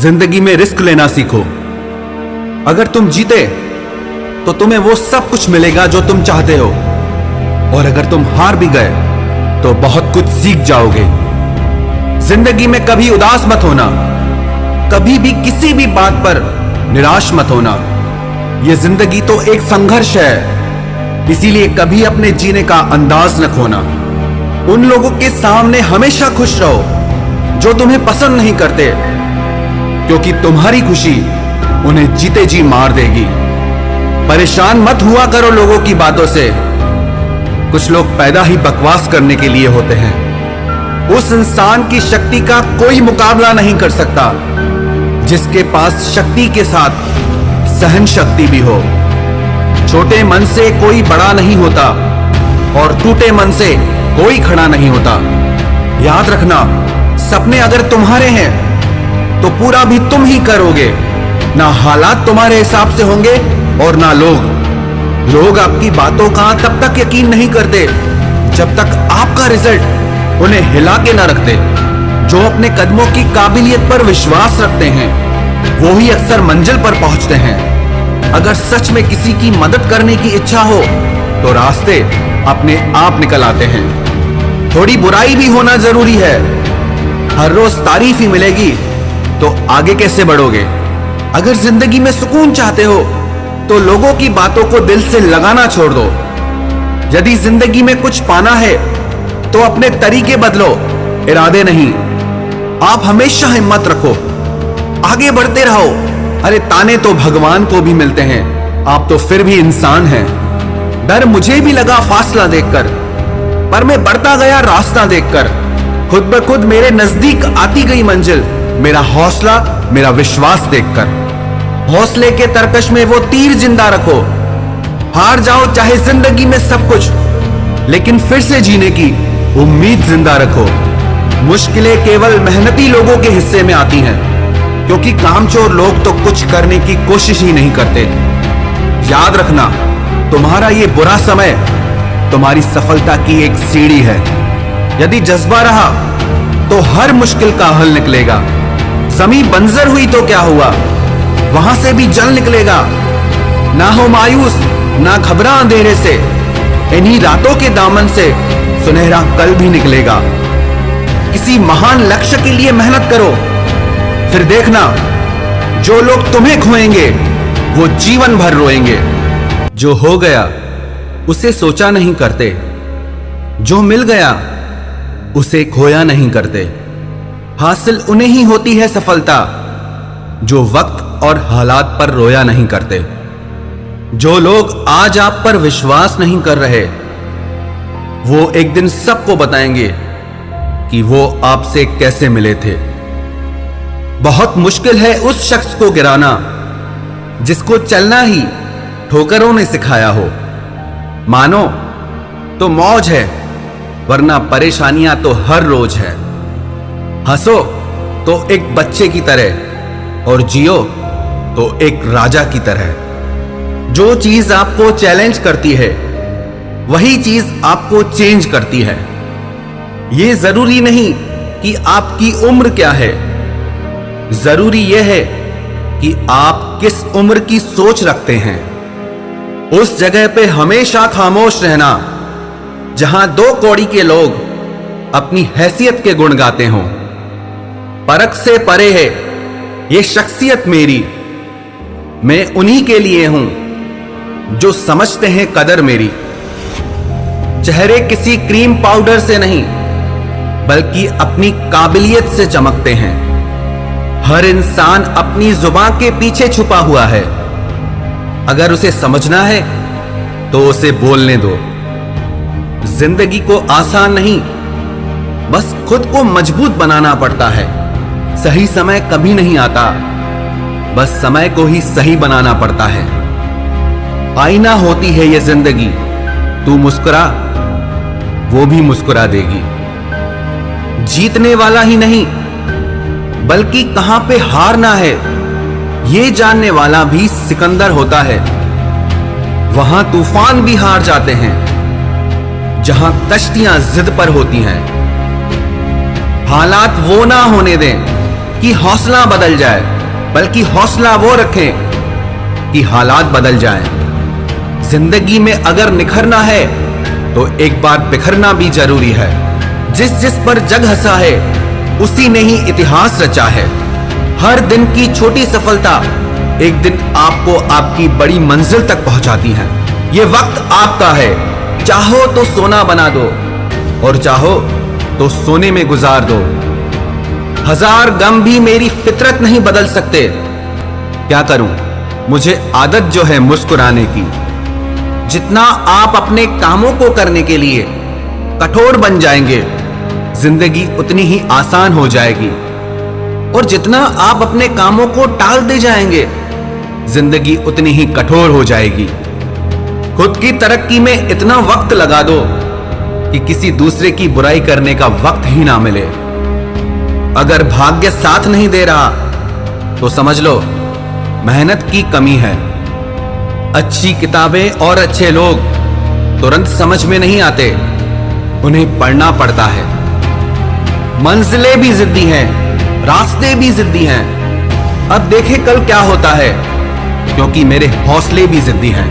जिंदगी में रिस्क लेना सीखो। अगर तुम जीते तो तुम्हें वो सब कुछ मिलेगा जो तुम चाहते हो, और अगर तुम हार भी गए तो बहुत कुछ सीख जाओगे। जिंदगी में कभी उदास मत होना, कभी भी किसी भी बात पर निराश मत होना। यह जिंदगी तो एक संघर्ष है, इसीलिए कभी अपने जीने का अंदाज न खोना। उन लोगों के सामने हमेशा खुश रहो जो तुम्हें पसंद नहीं करते, क्योंकि तुम्हारी खुशी उन्हें जीते जी मार देगी। परेशान मत हुआ करो लोगों की बातों से, कुछ लोग पैदा ही बकवास करने के लिए होते हैं। उस इंसान की शक्ति का कोई मुकाबला नहीं कर सकता जिसके पास शक्ति के साथ सहन शक्ति भी हो। छोटे मन से कोई बड़ा नहीं होता और टूटे मन से कोई खड़ा नहीं होता। याद रखना, सपने अगर तुम्हारे हैं तो पूरा भी तुम ही करोगे। ना हालात तुम्हारे हिसाब से होंगे और ना लोग आपकी बातों का तब तक यकीन नहीं करते जब तक आपका रिजल्ट उन्हें हिला के ना रखते। जो अपने कदमों की काबिलियत पर विश्वास रखते हैं वो ही अक्सर मंजिल पर पहुंचते हैं। अगर सच में किसी की मदद करने की इच्छा हो तो रास्ते अपने आप निकल आते हैं। थोड़ी बुराई भी होना जरूरी है। हर रोज तारीफ ही मिलेगी तो आगे कैसे बढ़ोगे? अगर जिंदगी में सुकून चाहते हो तो लोगों की बातों को दिल से लगाना छोड़ दो। यदि जिंदगी में कुछ पाना है तो अपने तरीके बदलो, इरादे नहीं। आप हमेशा हिम्मत रखो, आगे बढ़ते रहो। अरे ताने तो भगवान को भी मिलते हैं, आप तो फिर भी इंसान हैं। डर मुझे भी लगा फासला देखकर, पर मैं बढ़ता गया रास्ता देखकर। खुद ब खुद मेरे नजदीक आती गई मंजिल, मेरा हौसला, मेरा विश्वास देखकर। हौसले के तरकश में वो तीर जिंदा रखो। हार जाओ चाहे जिंदगी में सब कुछ, लेकिन फिर से जीने की उम्मीद जिंदा रखो। मुश्किलें केवल मेहनती लोगों के हिस्से में आती हैं, क्योंकि कामचोर लोग तो कुछ करने की कोशिश ही नहीं करते। याद रखना, तुम्हारा ये बुरा समय तुम्हारी सफलता की एक सीढ़ी है। यदि जज्बा रहा तो हर मुश्किल का हल निकलेगा। जमीन बंजर हुई तो क्या हुआ, वहां से भी जल निकलेगा। ना हो मायूस, ना घबरा अंधेरे से, इन्हीं रातों के दामन से सुनहरा कल भी निकलेगा। किसी महान लक्ष्य के लिए मेहनत करो, फिर देखना जो लोग तुम्हें खोएंगे वो जीवन भर रोएंगे। जो हो गया उसे सोचा नहीं करते, जो मिल गया उसे खोया नहीं करते। हासिल उन्हें ही होती है सफलता जो वक्त और हालात पर रोया नहीं करते। जो लोग आज आप पर विश्वास नहीं कर रहे वो एक दिन सबको बताएंगे कि वो आपसे कैसे मिले थे। बहुत मुश्किल है उस शख्स को गिराना जिसको चलना ही ठोकरों ने सिखाया हो। मानो तो मौज है, वरना परेशानियां तो हर रोज है। हंसो तो एक बच्चे की तरह और जियो तो एक राजा की तरह। जो चीज आपको चैलेंज करती है वही चीज आपको चेंज करती है। यह जरूरी नहीं कि आपकी उम्र क्या है, जरूरी यह है कि आप किस उम्र की सोच रखते हैं। उस जगह पे हमेशा खामोश रहना जहां दो कौड़ी के लोग अपनी हैसियत के गुण गाते हों। परख से परे है ये शख्सियत मेरी, मैं उन्हीं के लिए हूं जो समझते हैं कदर मेरी। चेहरे किसी क्रीम पाउडर से नहीं बल्कि अपनी काबिलियत से चमकते हैं। हर इंसान अपनी जुबान के पीछे छुपा हुआ है, अगर उसे समझना है तो उसे बोलने दो। जिंदगी को आसान नहीं, बस खुद को मजबूत बनाना पड़ता है। सही समय कभी नहीं आता, बस समय को ही सही बनाना पड़ता है। आईना होती है ये जिंदगी, तू मुस्कुरा वो भी मुस्कुरा देगी। जीतने वाला ही नहीं बल्कि कहां पे हारना है ये जानने वाला भी सिकंदर होता है। वहां तूफान भी हार जाते हैं जहां कश्तियां जिद पर होती हैं। हालात वो ना होने दें कि हौसला बदल जाए, बल्कि हौसला वो रखें कि हालात बदल जाएं। जिंदगी में अगर निखरना है तो एक बार बिखरना भी जरूरी है। जिस जिस पर जग हंसा है उसी ने ही इतिहास रचा है। हर दिन की छोटी सफलता एक दिन आपको आपकी बड़ी मंजिल तक पहुंचाती है। ये वक्त आपका है, चाहो तो सोना बना दो और चाहो तो सोने में गुजार दो। हजार गम भी मेरी फितरत नहीं बदल सकते। क्या करूं, मुझे आदत जो है मुस्कुराने की। जितना आप अपने कामों को करने के लिए कठोर बन जाएंगे, जिंदगी उतनी ही आसान हो जाएगी। और जितना आप अपने कामों को टाल दे जाएंगे, जिंदगी उतनी ही कठोर हो जाएगी। खुद की तरक्की में इतना वक्त लगा दो कि किसी दूसरे की बुराई करने का वक्त ही ना मिले। अगर भाग्य साथ नहीं दे रहा तो समझ लो मेहनत की कमी है। अच्छी किताबें और अच्छे लोग तुरंत समझ में नहीं आते, उन्हें पढ़ना पड़ता है। मंजिलें भी जिद्दी हैं, रास्ते भी जिद्दी हैं। अब देखें कल क्या होता है, क्योंकि मेरे हौसले भी जिद्दी हैं।